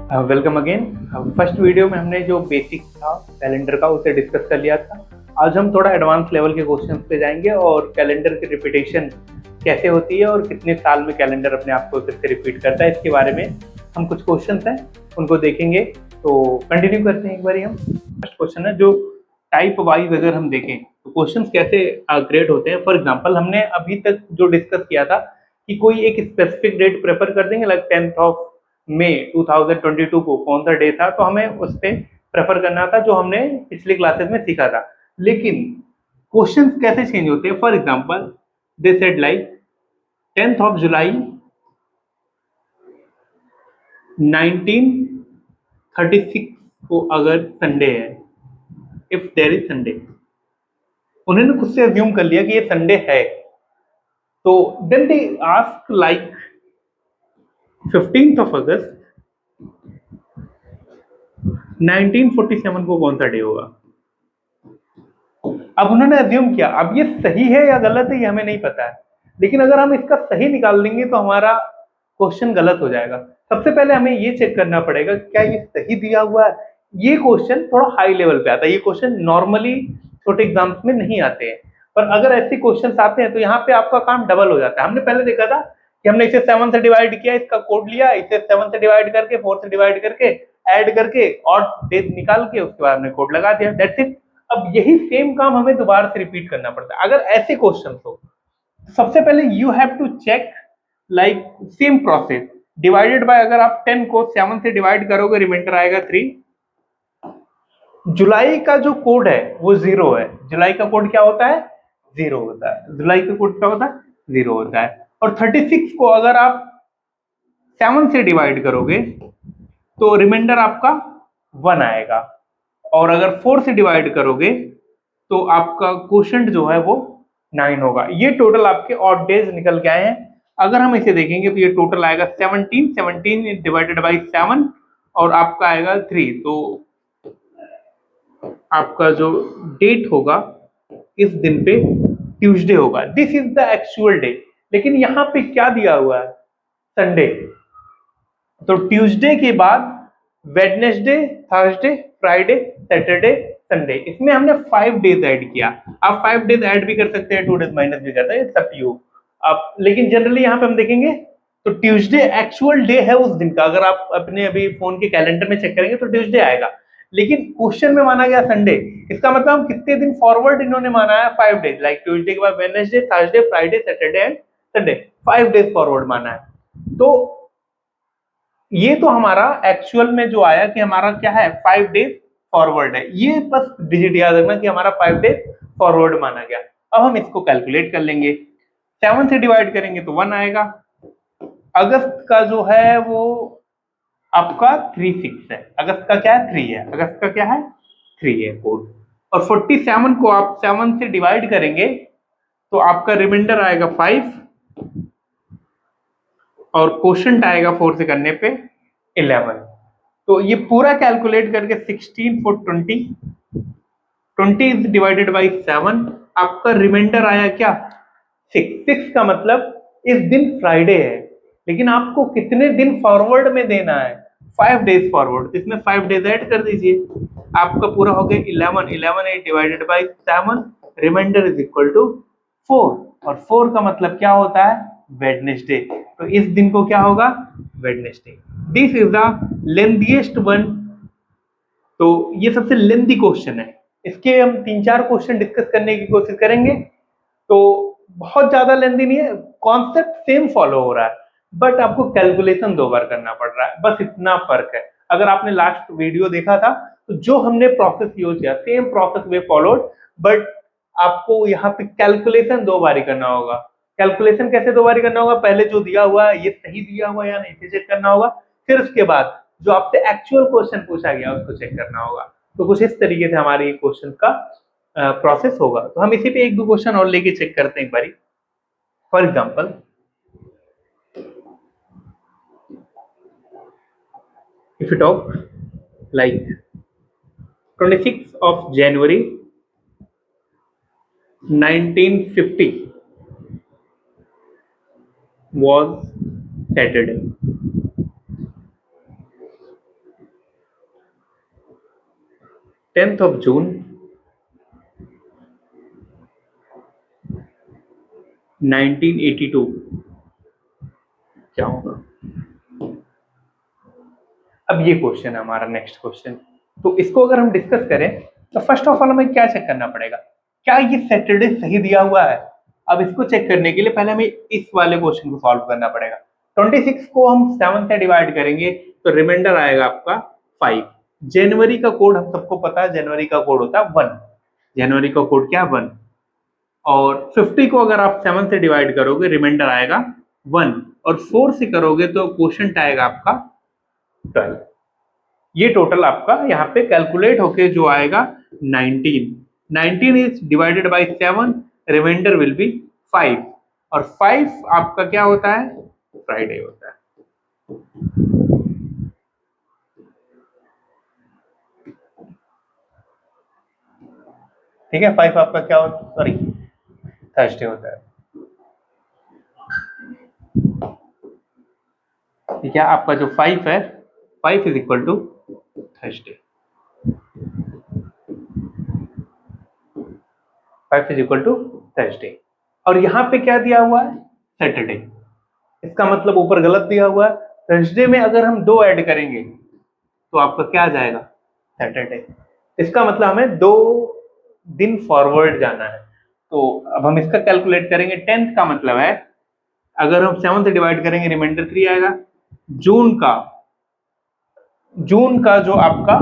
Welcome again. First video में हमने जो बेसिक था कैलेंडर का उसे डिस्कस कर लिया था। आज हम थोड़ा एडवांस लेवल के क्वेश्चंस पे जाएंगे और कैलेंडर की रिपीटेशन कैसे होती है और कितने साल में कैलेंडर अपने आप को फिर से रिपीट करता है, इसके बारे में हम कुछ क्वेश्चंस हैं उनको देखेंगे। तो कंटिन्यू करते हैं एक बार। हम फर्स्ट क्वेश्चन है, जो टाइप वाइज अगर हम देखें तो क्वेश्चन कैसे ग्रेड होते हैं। फॉर एग्जाम्पल, हमने अभी तक जो डिस्कस किया था कि कोई एक स्पेसिफिक डेट प्रेफर कर देंगे, लाइक 10th ऑफ मई 2022 को कौन सा डे था, तो हमें उस पर प्रेफर करना था, जो हमने पिछले क्लासेस में सीखा था। लेकिन क्वेश्चंस कैसे चेंज होते हैं। For example, they said like 10th of July 1936 को अगर संडे है, इफ देयर इज संडे, उन्होंने खुद से अज्यूम कर लिया कि ये संडे है, तो then they ask like 15th of August 1947 को कौन सा डे होगा। अब उन्होंने अज्यूम किया, अब ये सही है या गलत है ये हमें नहीं पता है, लेकिन अगर हम इसका सही निकाल देंगे तो हमारा क्वेश्चन गलत हो जाएगा। सबसे पहले हमें ये चेक करना पड़ेगा क्या ये सही दिया हुआ है। ये क्वेश्चन थोड़ा हाई लेवल पे आता है, ये क्वेश्चन नॉर्मली छोटे एग्जाम्स में नहीं आते हैं, पर अगर ऐसे क्वेश्चन आते हैं तो यहाँ पे आपका काम डबल हो जाता है। हमने पहले देखा था कि हमने इसे 7 से डिवाइड किया, इसका कोड लिया, इसे 7 से डिवाइड करके 4 से डिवाइड करके ऐड करके और डेज निकाल के उसके बाद हमने कोड लगा दिया, दैट्स इट। अब यही सेम काम हमें दोबारा से रिपीट करना पड़ता है अगर ऐसे क्वेश्चन हो। सबसे पहले you have to check like same process divided by, अगर आप 10 को 7 से डिवाइड करोगे रिमाइंडर आएगा 3। जुलाई का जो कोड है वो 0 है। जुलाई का कोड क्या होता है? 0 होता है। जुलाई का कोड क्या होता है? 0 होता है। और 36 को अगर आप 7 से डिवाइड करोगे तो रिमाइंडर आपका 1 आएगा, और अगर 4 से डिवाइड करोगे तो आपका क्वोशंट जो है वो 9 होगा। ये टोटल आपके ऑड डेज निकल के आए हैं। अगर हम इसे देखेंगे तो ये टोटल आएगा 17 डिवाइडेड बाई 7 और आपका आएगा 3। तो आपका जो डेट होगा इस दिन पे ट्यूसडे होगा। This is the actual day. लेकिन यहाँ पे क्या दिया हुआ है? संडे। तो ट्यूसडे के बाद Wednesday, Thursday, Friday, Saturday, Sunday, इसमें हमने 5 डेज ऐड किया। आप 5 डेज ऐड भी कर सकते हैं, 2 डेज माइनस भी कर सकते हैं, इट्स अप टू यू। आप लेकिन जनरली यहाँ पे हम देखेंगे तो ट्यूसडे एक्चुअल डे है उस दिन का। अगर आप अपने अभी फोन के कैलेंडर में चेक करेंगे तो ट्यूसडे आएगा, लेकिन क्वेश्चन में माना गया संडे। इसका मतलब हम कितने दिन फॉरवर्ड इन्होंने माना है? 5 डेज। लाइक ट्यूसडे के बाद Wednesday, Thursday, Friday, Saturday and Sunday, 5 days forward माना है। तो ये तो हमारा एक्चुअल में जो आया कि हमारा क्या है? 5 डेज फॉरवर्ड है। ये बस डिजिट याद रखना कि हमारा 5 डेज फॉरवर्ड माना गया। अब हम इसको कैलकुलेट कर लेंगे। 7 से डिवाइड करेंगे तो 1 आएगा। अगस्त का जो है वो आपका 36 है। अगस्त का क्या है? 3 है। अगस्त का क्या है? 3 है कोड। और 47 को आप 7 से डिवाइड करेंगे तो आपका रिमाइंडर आएगा 5 और क्वोशंट आएगा 4 से करने पे 11। तो ये पूरा कैलकुलेट करके 16 for 20 इज डिवाइडेड बाई 7, आपका रिमाइंडर आया क्या? 6 का मतलब इस दिन फ्राइडे है, लेकिन आपको कितने दिन फॉरवर्ड में देना है? 5 डेज फॉरवर्ड। इसमें 5 डेज ऐड कर दीजिए, आपका पूरा हो गया 11। 11 is divided by 7, remainder is equal to 4, और 4 का मतलब क्या होता है? वेडनेसडे। तो इस दिन को क्या होगा? Wednesday. This is the lengthiest one. तो ये सबसे लेंथी क्वेश्चन है। इसके हम 3-4 क्वेश्चन डिस्कस करने की कोशिश करेंगे। तो बहुत ज्यादा लेंथी नहीं है, कॉन्सेप्ट सेम फॉलो हो रहा है, बट आपको कैलकुलेशन 2 बार करना पड़ रहा है, बस इतना फर्क है। अगर आपने लास्ट वीडियो देखा था तो जो हमने प्रोसेस यूज किया same process way followed, but आपको यहाँ पे कैलकुलेशन 2 बार ही करना होगा। कैलकुलेशन कैसे 2 बार ही करना होगा? पहले जो दिया हुआ है ये सही दिया हुआ है या नहीं, इसे चेक करना होगा। फिर उसके बाद जो आपसे एक्चुअल क्वेश्चन पूछा गया उसको चेक करना होगा। तो कुछ इस तरीके से हमारे क्वेश्चन का प्रोसेस होगा। तो हम इसी पे 1-2 क्वेश्चन और लेके चेक करते हैं एक बारी। For example, if you talk like 26th of January 1950 was Saturday, 10th of June 1982 क्या होगा? अब ये क्वेश्चन है हमारा नेक्स्ट क्वेश्चन। तो इसको अगर हम डिस्कस करें तो फर्स्ट ऑफ ऑल हमें क्या चेक करना पड़ेगा, क्या ये सैटरडे सही दिया हुआ है। अब इसको चेक करने के लिए पहले हमें इस वाले क्वेश्चन को सॉल्व करना पड़ेगा। 26 को हम 7 से डिवाइड करेंगे तो रिमाइंडर आएगा आपका 5। जनवरी का कोड हम सबको पता है, जनवरी का कोड होता है 1। जनवरी का कोड क्या है? 1। और 50 को अगर आप 7 से डिवाइड करोगे रिमाइंडर आएगा 1, और 4 से करोगे तो क्वोशंट आएगा आपका 12। ये टोटल आपका यहाँ पे कैलकुलेट होके जो आएगा 19। 19 is divided by 7, remainder will be 5, और 5 आपका क्या होता है? फ्राइडे होता है। ठीक है, 5 आपका क्या होता है? सॉरी, थर्सडे होता है। ठीक है, आपका जो 5 है, 5 is equal to Thursday. 5 is equal to Thursday. और यहाँ पे क्या दिया हुआ है? सैटरडे। इसका मतलब ऊपर गलत दिया हुआ है। थर्सडे में अगर हम 2 ऐड करेंगे तो आपका क्या आ जाएगा? सैटरडे। इसका मतलब हमें 2 दिन फॉरवर्ड जाना है। तो अब हम इसका कैलकुलेट करेंगे। 10th का मतलब है अगर हम 7 से डिवाइड करेंगे रिमाइंडर 3 आएगा। जून का जो आपका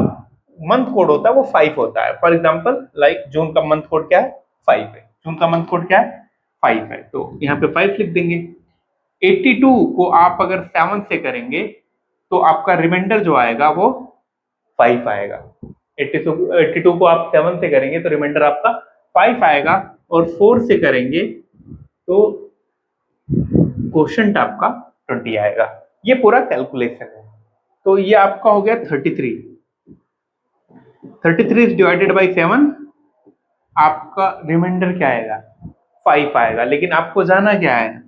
मंथ कोड होता है वो 5 होता है। फॉर एग्जांपल लाइक जून का मंथ कोड क्या है? 5 है। जून का मंथ कोड क्या है? 5 है। तो यहाँ पे 5 लिख देंगे। 82 को आप अगर 7 से करेंगे तो आपका रिमाइंडर जो आएगा वो 5 आएगा। 82 को आप 7 से करेंगे तो रिमाइंडर आपका 5 आएगा, और 4 से करेंगे तो क्वोशंट आपका 20 आएगा। ये पूरा कैलकुलेशन है। तो ये आपका हो गया 33। 33 डिवाइडेड बाई 7, आपका रिमाइंडर क्या आएगा? 5 आएगा। लेकिन आपको जाना क्या है?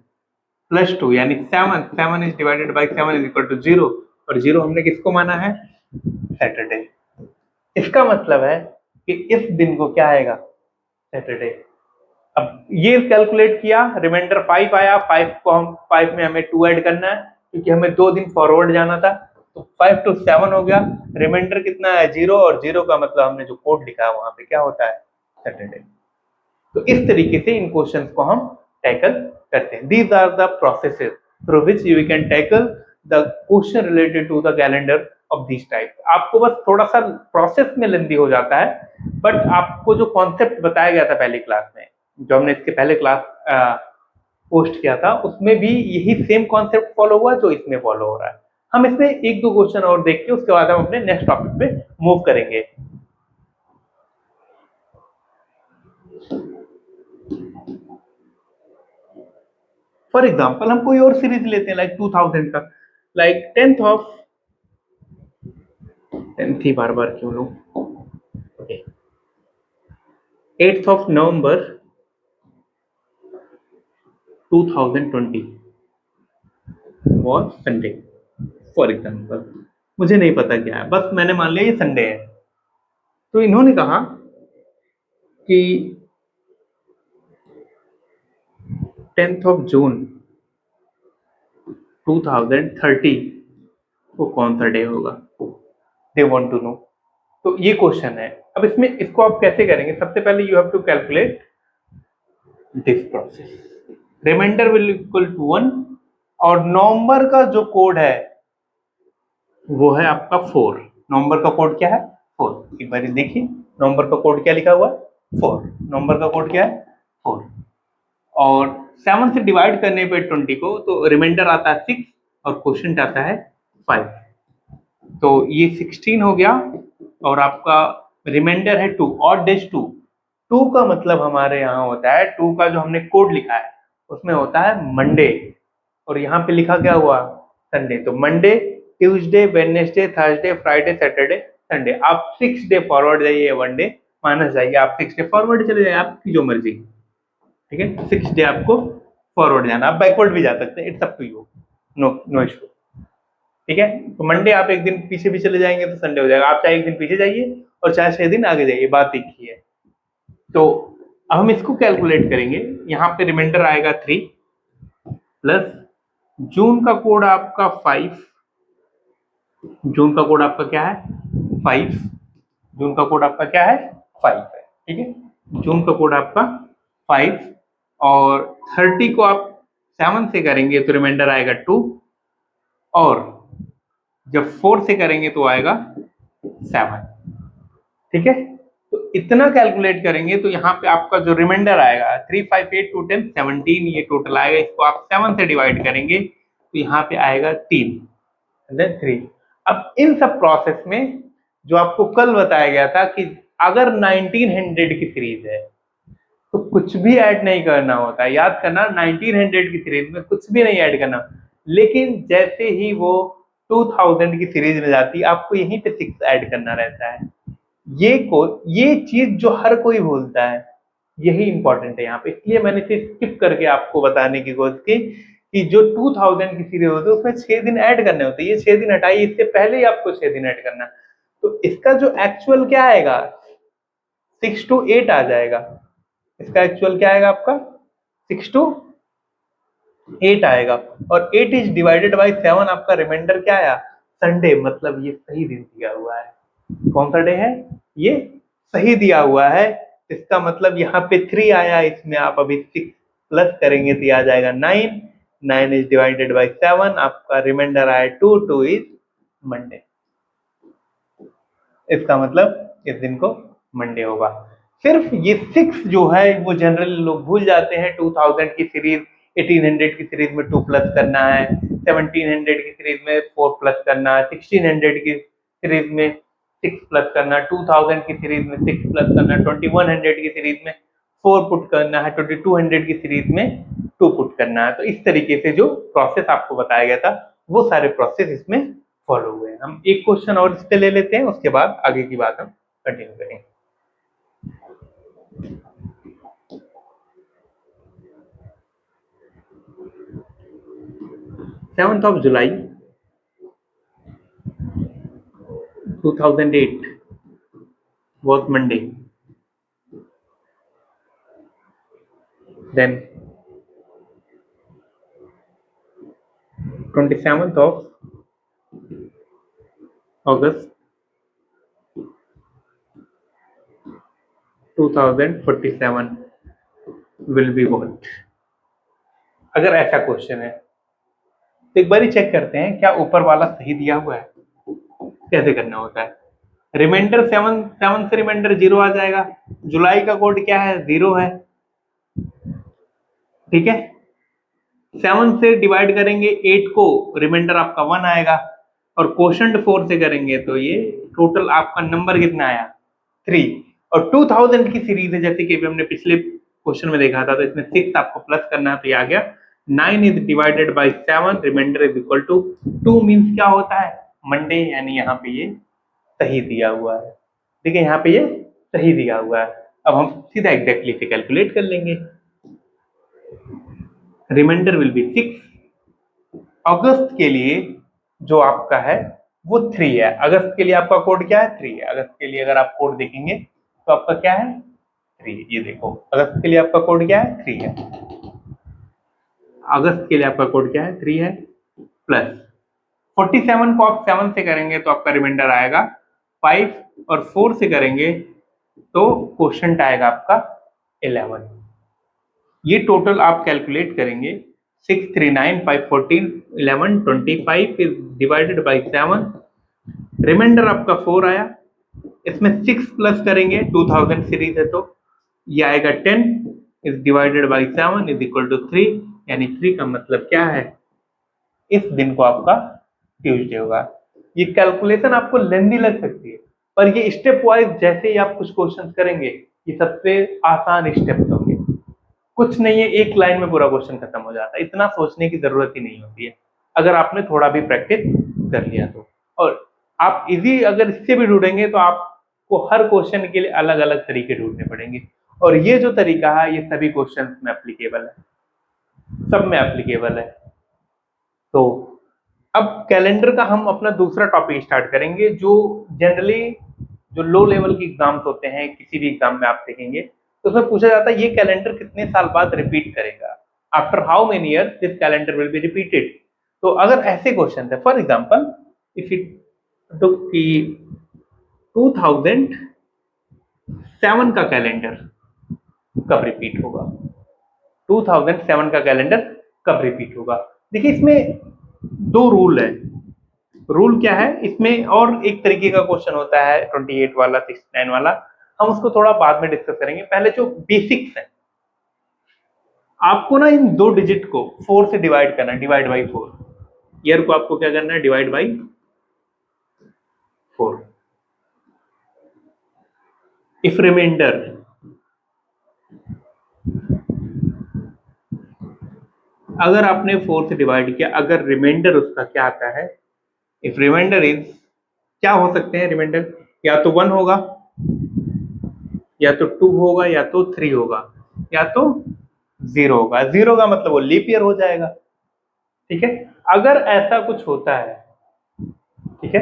+2, यानी 7 is divided by 7 is equal to 0, और 0 हमने किसको माना है? सैटरडे। इसका मतलब है कि इस दिन को क्या आएगा? सैटरडे। अब ये कैलकुलेट किया, रिमाइंडर 5 आया। 5 में हमें 2 ऐड करना है क्योंकि हमें 2 दिन फॉरवर्ड जाना था। तो 5 to 7 हो गया। रिमाइंडर कितना है? 0, और 0 का मतलब हमने जो कोड लिखा है वहां पे क्या होता है? सैटरडे। तो इस तरीके से इन क्वेश्चंस को हम टैकल करते हैं। These are the processes through which you can tackle the question related to the calendar of this type. आपको बस थोड़ा सा प्रोसेस में लेंदी हो जाता है, बट आपको जो कॉन्सेप्ट बताया गया था पहली क्लास में, जो हमने इसके पहले क्लास पोस्ट किया था, उसमें भी यही सेम कॉन्सेप्ट फॉलो हुआ जो इसमें फॉलो हो रहा है। हम इसमें 1-2 क्वेश्चन और देख के उसके बाद हम अपने नेक्स्ट टॉपिक पे मूव करेंगे। फॉर एग्जाम्पल हम कोई और सीरीज लेते हैं लाइक 2000 का, लाइक 10th ही बार बार क्यों लूं? 8th of November 2020 was Sunday. For example मुझे नहीं पता क्या है, बस मैंने मान लिया ये संडे है। तो इन्होंने कहा कि 10th of June 2030 को कौन सा डे होगा? They want to know. तो ये क्वेश्चन है। अब इसमें इसको आप कैसे करेंगे? सबसे पहले you have to calculate this process. Remainder will equal to 1, और नवंबर का जो कोड है वो है आपका 4। नवंबर का कोड क्या है? 4। एक बार देखिए नवंबर का कोड क्या लिखा हुआ है? 4। नवंबर का कोड क्या है? 4। और 7 से डिवाइड करने पे 20 को तो रिमाइंडर आता है 6, और क्वोशंट आता है 5। तो ये 16 हो गया, और आपका रिमाइंडर है 2, और डेज 2। 2 का मतलब हमारे यहाँ होता है, 2 का जो हमने कोड लिखा है उसमें होता है मंडे, और यहाँ पे लिखा क्या हुआ? संडे। तो Monday, Tuesday, Wednesday, Thursday, Friday, Saturday, Sunday. आप 6 डे फॉरवर्ड जाइए, 1 डे माइनस जाइए, आप 6 डे फॉरवर्ड चले जाइए, आपकी जो मर्जी। ठीक है, 6 डे आपको फॉरवर्ड जाना, आप बैकवर्ड भी जा सकते हैं, it's up to you, no issue. ठीक है, तो मंडे आप एक दिन पीछे भी चले जाएंगे तो संडे हो जाएगा, आप चाहे एक दिन पीछे जाइए और चाहे 6 दिन आगे जाइए, बात एक ही है। तो अब हम इसको कैलकुलेट करेंगे, यहाँ पे रिमाइंडर आएगा 3 प्लस जून का कोड आपका 5, जून का कोड आपका क्या है 5, जून का कोड आपका क्या है 5 है, ठीक है, जून का कोड आपका 5 और 30 को आप 7 से करेंगे तो रिमाइंडर आएगा 2 और जब 4 से करेंगे तो आएगा 7, ठीक है। तो इतना कैलकुलेट करेंगे तो यहाँ पे आपका जो रिमाइंडर आएगा 3, 5, 8, 2, 10, 17 ये टोटल आएगा, इसको आप 7 से डिवाइड करेंगे तो यहाँ पे आएगा 3 देन 3। अब इन सब प्रोसेस में जो आपको कल बताया गया था कि अगर 1900 की सीरीज है तो कुछ भी ऐड नहीं करना होता है, याद करना 1900 की सीरीज में कुछ भी नहीं ऐड करना, लेकिन जैसे ही वो 2000 की सीरीज में जाती है आपको यहीं पे 6 ऐड करना रहता है। ये चीज जो हर कोई भूलता है, यही इंपॉर्टेंट है यहाँ पे, इसलिए मैंने इसे स्किप करके आपको बताने की कोशिश की कि जो 2000 की सीरीज होती है उसमें 6 दिन ऐड करने होते हैं, ये 6 दिन हटाइए, इससे पहले ही आपको 6 दिन ऐड करना। तो इसका जो एक्चुअल क्या आएगा 6 to 8 आ जाएगा, इसका एक्चुअल क्या आएगा आपका 6 to 8 आएगा और 8 इज डिवाइडेड बाई 7 आपका रिमाइंडर क्या आया संडे, मतलब ये सही दिन दिया हुआ है। कौन सा डे है ये सही दिया हुआ है, इसका मतलब यहाँ पे 3 आया, इसमें आप अभी 6 प्लस करेंगे तो आ जाएगा 9, 9 इज डिवाइडेड बाई 7 आपका रिमाइंडर आया 2, 2 इज मंडे, इसका मतलब इस दिन को मंडे होगा। सिर्फ ये 6 जो है वो जनरली लोग भूल जाते हैं, 2000 की सीरीज 1800 की सीरीज में 2 प्लस करना है, 1700 की सीरीज में 4 प्लस करना है, 1600 की सीरीज में 6 प्लस करना, 2000 की सीरीज में 6 प्लस करना, 2100 की सीरीज में 4 पुट करना है, 2200 की सीरीज में 2 पुट करना है। तो इस तरीके से जो प्रोसेस आपको बताया गया था वो सारे प्रोसेस इसमें फॉलो हुए हैं। हम एक क्वेश्चन और इस पे ले लेते हैं, उसके बाद आगे की बात हम कंटिन्यू करेंगे। 7th of July 2008 was Monday. Then 27th of August 2047 will be what? अगर ऐसा क्वेश्चन है तो एक बार ही चेक करते हैं क्या ऊपर वाला सही दिया हुआ है, कैसे करना होता है। रिमाइंडर 7 से रिमाइंडर 0 आ जाएगा, जुलाई का कोड क्या है 0 है, ठीक है, 7 से डिवाइड करेंगे 8 को रिमाइंडर आपका 1 आएगा और क्वोशंट 4 से करेंगे तो ये टोटल आपका नंबर कितना आया 3 और 2000 की सीरीज है जैसे कि हमने पिछले क्वेश्चन में देखा था, तो इसमें 6 आपको प्लस करना है तो ये आ गया 9 is divided by 7 remainder is equal to 2 means क्या होता है मंडे, यानी यहाँ पे ये सही दिया हुआ है, ठीक है, यहाँ पे ये सही दिया हुआ है। अब हम सीधा एग्जैक्टली से कैलकुलेट कर लेंगे, रिमाइंडर विल बी 6, अगस्त के लिए जो आपका है वो 3 है, अगस्त के लिए आपका कोड क्या है 3 है, अगस्त के लिए अगर आप कोड देखेंगे तो आपका क्या है 3, ये देखो अगस्त के लिए आपका कोड क्या है 3 है, अगस्त के लिए आपका कोड क्या है 3 है, प्लस 47 को आप 7 से करेंगे तो आपका रिमाइंडर आएगा 5 और 4 से करेंगे तो क्वोशंट आएगा आपका 11, ये टोटल आप कैलकुलेट करेंगे 6, 3, 9, 5, 14, 11, 25 इज डिवाइडेड बाई 7, रिमाइंडर आपका 4 आया, इसमें 6 प्लस करेंगे 2000 सीरीज है तो ये आएगा 10 is divided by 7 is equal to 3, यानी 3 का मतलब क्या है इस दिन को आपका ट्यूसडे होगा। ये कैलकुलेशन आपको लेंदी लग सकती है पर ये स्टेप वाइज जैसे ही आप कुछ क्वेश्चन करेंगे ये सबसे आसान स्टेप्स होंगे, कुछ नहीं है एक लाइन में पूरा क्वेश्चन खत्म हो जाता है, इतना सोचने की जरूरत ही नहीं होती है अगर आपने थोड़ा भी प्रैक्टिस कर लिया तो। और आप इजी अगर इससे भी ढूंढेंगे तो आपको हर क्वेश्चन के लिए अलग अलग तरीके ढूंढने पड़ेंगे और ये जो तरीका है ये सभी क्वेश्चन में एप्लीकेबल है, सब में एप्लीकेबल है। तो अब कैलेंडर का हम अपना दूसरा टॉपिक स्टार्ट करेंगे, जो जनरली जो लो लेवल के एग्जाम्स होते हैं, किसी भी एग्जाम में आप देखेंगे तो उसमें पूछा जाता है ये कैलेंडर कितने साल बाद रिपीट करेगा, after how many year this calendar will be repeated. तो अगर ऐसे क्वेश्चन है, for example if it took की 2007 का कैलेंडर कब रिपीट होगा, 2007 का कैलेंडर कब रिपीट होगा। देखिए इसमें दो रूल है। रूल क्या है इसमें, और एक तरीके का क्वेश्चन होता है 28 वाला, 69 वाला, हम उसको थोड़ा बाद में डिस्कस करेंगे। पहले जो बेसिक्स है, आपको ना इन दो डिजिट को 4 से डिवाइड करना है, डिवाइड बाई 4। ईयर को आपको क्या करना है, डिवाइड बाई 4। इफ रिमाइंडर, अगर आपने 4 से डिवाइड किया, अगर रिमाइंडर उसका क्या आता है, इफ रिमाइंडर इज, क्या हो सकते हैं रिमाइंडर, या तो 1 होगा, या तो 2 होगा, या तो 3 होगा, या तो 0 होगा। 0 का मतलब वो लीप ईयर हो जाएगा, ठीक है। अगर ऐसा कुछ होता है, ठीक है,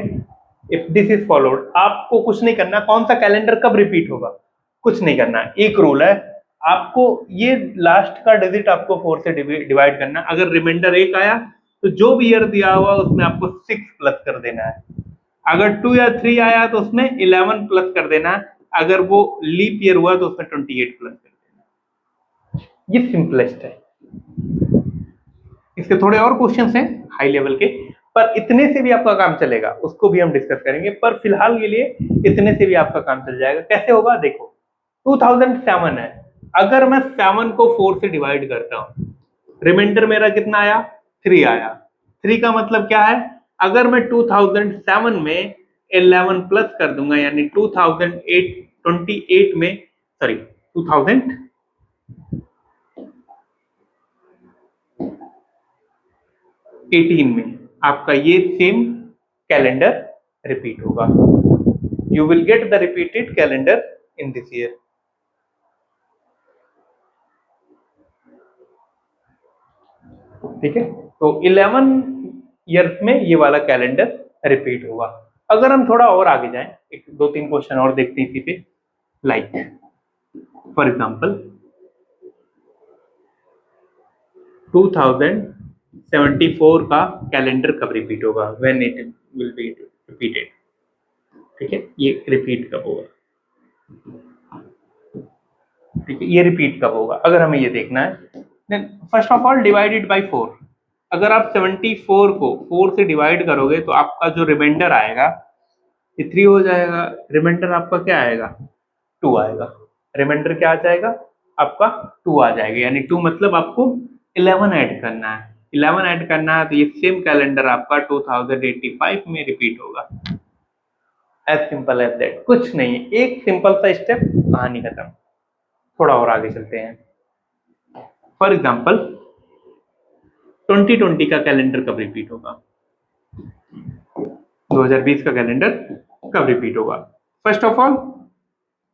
इफ दिस इज फॉलोड, आपको कुछ नहीं करना, कौन सा कैलेंडर कब रिपीट होगा, कुछ नहीं करना। एक रूल है, आपको ये लास्ट का डिजिट आपको 4 से डिवाइड करना। अगर रिमाइंडर 1 आया तो जो भी ईयर दिया हुआ उसमें आपको 6 प्लस कर देना है। अगर 2 या 3 आया तो उसमें 11 प्लस कर देना है। अगर वो लीप ईयर हुआ तो उसमें 28 प्लस कर देना। ये सिंपलेस्ट है। इसके थोड़े और क्वेश्चंस हैं हाई लेवल के, पर इतने से भी आपका काम चलेगा, उसको भी हम डिस्कस करेंगे। पर फिलहाल के लिए इतने से भी आपका काम चल जाएगा। कैसे होगा देखो, 2007 है, अगर मैं 7 को 4 से डिवाइड करता हूं, रिमाइंडर मेरा कितना आया, 3 आया। 3 का मतलब क्या है, अगर मैं 2007 में 11 प्लस कर दूंगा, यानी 2008 में, सॉरी 2018 में आपका ये सेम कैलेंडर रिपीट होगा। You will get the repeated calendar in this year. ठीक है, तो 11 ईयर्स में ये वाला कैलेंडर रिपीट होगा। अगर हम थोड़ा और आगे जाएं, एक 2-3 क्वेश्चन और देखते हैं इसी पे, लाइक फॉर एग्जांपल 2074 का कैलेंडर कब रिपीट होगा, when it will be repeated. ठीक है, ये रिपीट कब होगा, ठीक है, ये रिपीट कब होगा, अगर हमें ये देखना है। Then first of all divided by 4। अगर आप 74 को 4 से डिवाइड करोगे तो आपका जो रिमाइंडर आएगा ये 3 हो जाएगा। रिमाइंडर आपका क्या आएगा, 2 आएगा। रिमाइंडर क्या आ जाएगा आपका, 2 आ जाएगा। यानी 2 मतलब आपको 11 ऐड करना है। 11 ऐड करना है तो ये सेम कैलेंडर आपका 2085 में रिपीट होगा। एज सिंपल एज दैट, कुछ नहीं, एक सिंपल सा स्टेप, कहानी खत्म। थोड़ा और आगे चलते हैं। फॉर एग्जाम्पल 2020 का कैलेंडर कब रिपीट होगा, 2020 का कैलेंडर कब रिपीट होगा। फर्स्ट ऑफ ऑल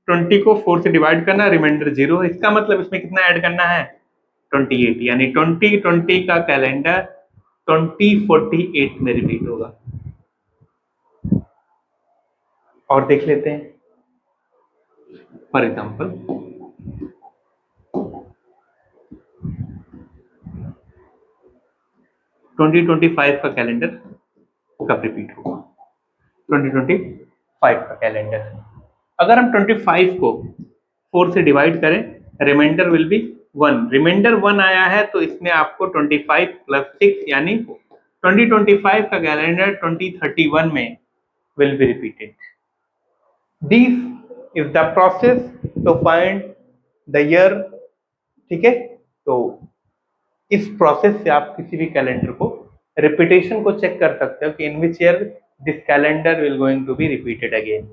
20 को 4 से डिवाइड करना, रिमाइंडर 0 है, इसका मतलब इसमें कितना ऐड करना है, 28। यानी 2020 का कैलेंडर 2048 में रिपीट होगा। और देख लेते हैं, फॉर एग्जाम्पल 2025 का कैलेंडर कब रिपीट होगा, 2025 का कैलेंडर। अगर हम 25 को 4 से डिवाइड करें, रिमाइंडर विल बी 1। रिमाइंडर 1 आया है तो इसमें आपको 25 प्लस 6 यानी 2025 का कैलेंडर 2031 में will be repeated. This is the process to find the year. ठीक है, तो इस प्रोसेस से आप किसी भी कैलेंडर को रिपीटेशन को चेक कर सकते हो कि in which year this calendar will going to be repeated again.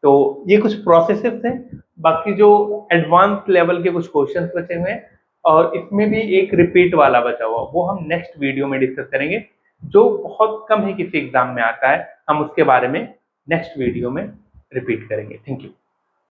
तो ये कुछ प्रोसेसेस हैं। बाकी जो एडवांस लेवल के कुछ क्वेश्चंस बचे हुए हैं, और इसमें भी एक रिपीट वाला बचा हुआ, वो हम नेक्स्ट वीडियो में डिस्कस करेंगे, जो बहुत कम ही किसी एग्जाम में आता है। हम उसके बारे में नेक्स्ट वीडियो में रिपीट करेंगे। Thank you.